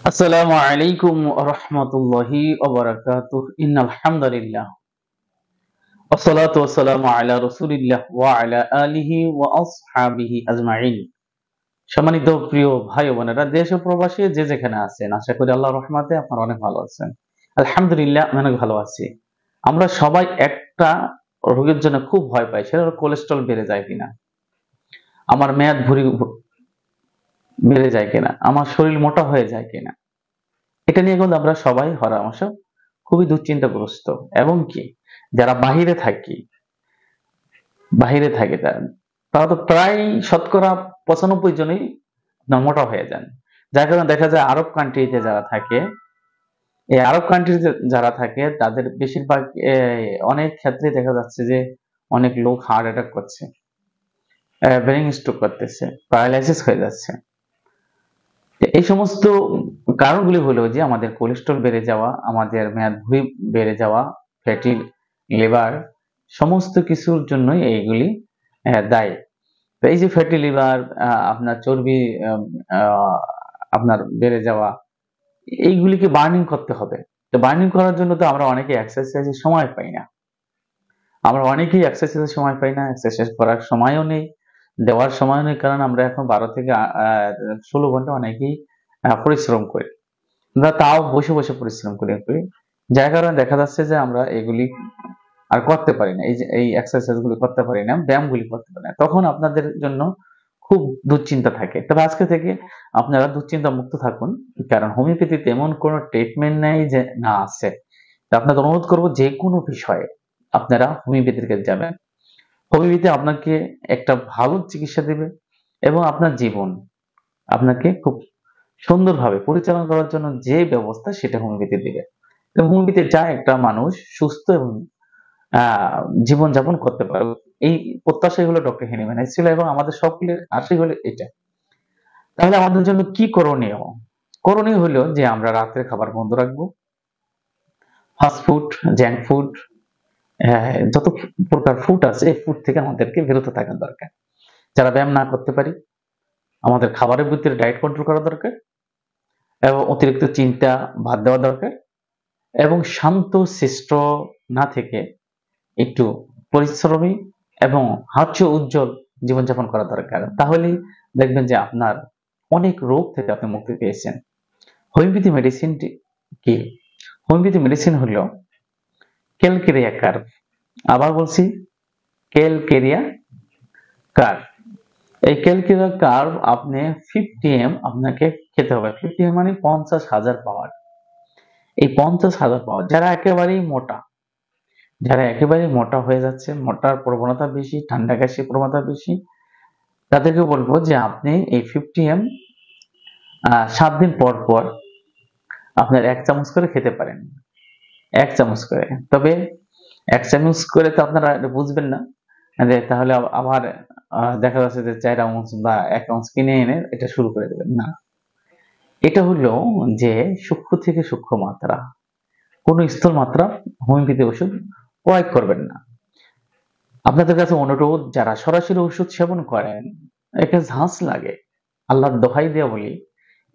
আসসালামু আলাইকুম রহমতুল্লাহি ওবারাকাতুহ ইন্নাল হামদুলিল্লাহ ওয়াসসালাতু ওয়াসসালামু আলা রাসূলিল্লাহ ওয়া আলা আলিহি ওয়া আসহাবিহি আজমাইন। সম্মানিত প্রিয় ভাই ও বোনেরা, দেশ ও প্রবাসী যে যেখানে আছেন, আশা করি আল্লাহর রহমতে আপনারা অনেক ভালো আছেন। আলহামদুলিল্লাহ, আমি অনেক ভালো আছি। আমরা সবাই একটা রোগের জন্য খুব ভয় পাই, সেটা হলো কোলেস্ট্রল বেড়ে যায় কিনা, আমার মেয়াদ ভুঁড়ি বেড়ে যায় কিনা, আমার শরীর মোটা হয়ে যায় কিনা। এটা নিয়ে কিন্তু আমরা সবাই হরহামেশ খুবই দুশ্চিন্তাগ্রস্ত। এবং কি, যারা বাহিরে থাকে তারা তো প্রায় শতকরা 95 জনই মোটা হয়ে যান। যার কারণে দেখা যায় আরব কান্ট্রিতে যারা থাকে, এই আরব কান্ট্রিতে যারা থাকে তাদের বেশিরভাগ অনেক ক্ষেত্রে দেখা যাচ্ছে যে অনেক লোক হার্ট অ্যাটাক করছে, ব্রেন স্ট্রোক করতেছে, প্যারালাইসিস হয়ে যাচ্ছে। এই সমস্ত কারণগুলি হলো যে আমাদের কোলেস্ট্রল বেড়ে যাওয়া, আমাদের মেয়াদভুঁড়ি বেড়ে যাওয়া, ফ্যাটি লিভার, সমস্ত কিছুর জন্যই এইগুলি দায়ী। তো এই যে ফ্যাটি লিভার, আপনার চর্বি, আহ, আপনার বেড়ে যাওয়া, এইগুলিকে বার্নিং করতে হবে। তো বার্নিং করার জন্য তো আমরা অনেকেই এক্সারসাইজের সময় পাই না। এক্সারসাইজ করার সময়ও নেই, দেওয়ার সময়ও নেই, কারণ আমরা এখন 12 থেকে 16 ঘন্টা অনেকেই পরিশ্রম করি। আমরা তাও বসে বসে পরিশ্রম করি, যার কারণে দেখা যাচ্ছে যে আমরা এগুলি আর করতে পারি না, এই যে এই এক্সারসাইজ গুলি করতে পারি না, ব্যায়ামগুলি করতে পারি না। তখন আপনাদের জন্য খুব দুশ্চিন্তা থাকে। তবে আজকে থেকে আপনারা দুশ্চিন্তা মুক্ত থাকুন, কারণ হোমিওপ্যাথিতে এমন কোনো ট্রিটমেন্ট নেই যে না আছে। তো আপনাদের অনুরোধ করবো, যে কোনো বিষয়ে আপনারা হোমিওপ্যাথির কাছে যাবেন। হোমিওপ্যাথি আপনাকে একটা ভালো চিকিৎসা দেবে এবং আপনার জীবন আপনাকে খুব সুন্দরভাবে পরিচালনা করার জন্য যে ব্যবস্থা, সেটা হোমিওপ্যাথি দিবে। তো হোমিওপ্যাথি যা একটা মানুষ সুস্থ এবং আহ জীবনযাপন করতে পারবে, এই প্রত্যাশাই হলো ডক্টর হেনিম্যানের ছিল, এবং আমাদের সকলের আশাই হলো এটা। তাহলে আমাদের জন্য কি করণীয়? করণীয় হলো যে আমরা রাতের খাবার বন্ধ রাখবো, ফাস্ট ফুড, জাঙ্ক ফুড, যত প্রকার ফুড আছে এই ফুড থেকে আমাদেরকে বিরত থাকা দরকার। যারা ব্যায়াম না করতে পারি, আমাদের খাবারের ভিতরে ডায়েট কন্ট্রোল করা দরকার, এবং অতিরিক্ত চিন্তা বাদ দেওয়া দরকার, এবং শান্ত শিষ্ট না থেকে একটু পরিশ্রমী এবং হাস্য উজ্জ্বল জীবনযাপন করা দরকার। তাহলেই দেখবেন যে আপনার অনেক রোগ থেকে আপনি মুক্তি পেয়েছেন। হোমিওপ্যাথি মেডিসিনটি কি? হোমিওপ্যাথি মেডিসিন হলো ক্যালকেরিয়া কার্ভ। আবার বলছি, ক্যালকেরিয়া কার্ভ। এই ক্যালকেরিয়া কার্ভ আপনি 50 ml আপনাকে খেতে হবে। 50 ml মানে 50,000 পাওয়ার। এই 50,000 পাওয়ার যারা একেবারেই মোটা হয়ে যাচ্ছে, মোটার প্রবণতা বেশি, ঠান্ডা কাশির প্রবণতা বেশি, তাদেরকে বলবো যে আপনি এই 50 ml 7 দিন পর পর আপনার 1 চামচ করে খেতে পারেন। 1 চামচ করে। তবে 1 চামচ করে তো আপনারা এটা বুঝবেন না যে তাহলে আবার দেখা যাচ্ছে যে 4 আউন্স বা 1 আউন্স কিনে এনে এটা শুরু করে দেবেন না। এটা হলো যে সূক্ষ্ম থেকে সূক্ষ্ম মাত্রা, কোনো স্থূল মাত্রা হোমিওপ্যাথি ওষুধ প্রয়োগ করবেন না। আপনাদের কাছে অনুরোধ, যারা সরাসরি ওষুধ সেবন করেন, একটা ঝাঁজ লাগে, আল্লাহর দোহাই দিয়ে বলি,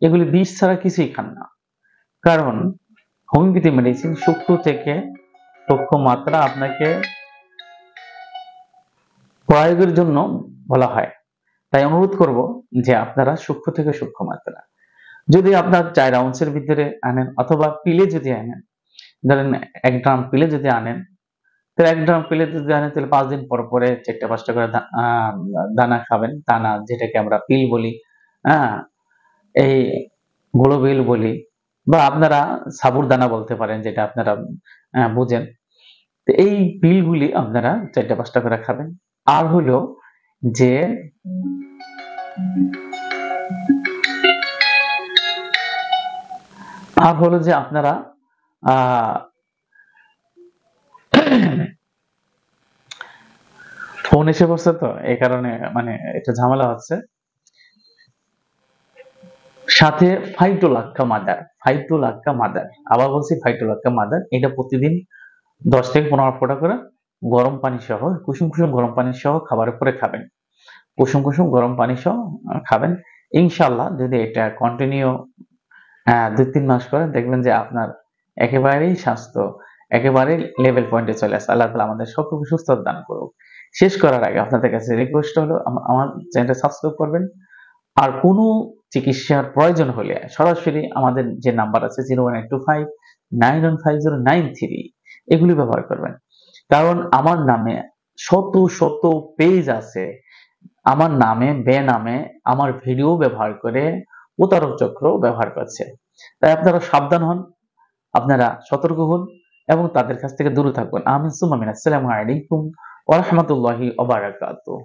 এগুলি বিষ ছাড়া কিছুই খান না। কারণ হোমিওপ্যাথি মেডিসিন সূক্ষ্ম থেকে সূক্ষ্ম মাত্রা আপনাকে প্রয়োগের জন্য বলা হয়। তাই অনুরোধ করব যে আপনারা সূক্ষ্ম থেকে সূক্ষ্ম মাত্রা, যদি আপনার 4 আউন্সের ভিতরে আনেন, অথবা পিলে যদি আনেন, ধরেন 1 গ্রাম পিলে যদি আনেন, তাহলে 1 গ্রাম পিলে যদি আনেন, তাহলে 5 দিন পর পরে 4টা 5টা করে দানা খাবেন। দানা, যেটাকে আমরা পিল বলি, হ্যাঁ, এই গুঁড়ো বিল বলি, বা আপনারা সাবুর দানা বলতে পারেন, যেটা আপনারা বুঝেন। তো এই পিলগুলি আপনারা 4টা 5টা করে খাবেন। আর হলো যে আপনারা ফোন এসে পড়ছে, তো এই কারণে মানে এটা ঝামেলা হচ্ছে। সাথে ফাইটোলাক্কা মাদার, আবার বলছি ফাইটোলাক্কা মাদার, এটা প্রতিদিন 10 থেকে 15 ফোঁটা করে গরম পানি সহ, কুসুম কুসুম গরম পানি সহ খাবারের পরে খাবেন। কুসুম কুসুম গরম পানি সহ খাবেন। ইনশাআল্লাহ যদি এটা কন্টিনিউ 2-3 মাস পরে দেখবেন যে আপনার একেবারেই স্বাস্থ্য একেবারে লেভেল পয়েন্টে চলে আসে। আল্লাহ তাআলা আমাদের সকলকে সুস্থতা দান করুক। শেষ করার আগে আপনাদের কাছে রিকোয়েস্ট হলো আমার চ্যানেলটা সাবস্ক্রাইব করবেন। আর কোনো চিকিৎসার প্রয়োজন হলে সরাসরি আমাদের যে নাম্বার আছে 01825 915093 এগুলি ব্যবহার করবেন। কারণ আমার নামে শত শত পেজ আছে, আমার নামে বেনামে আমার ভিডিও ব্যবহার করে প্রতারক চক্র ব্যবহার করছে। তাই আপনারা সাবধান হন, আপনারা সতর্ক হন এবং তাদের কাছ থেকে দূরে থাকবেন। আমিন সুম্মা আমিন। আসসালামু আলাইকুম ওয়া রাহমাতুল্লাহি ওয়া বারাকাতুহু।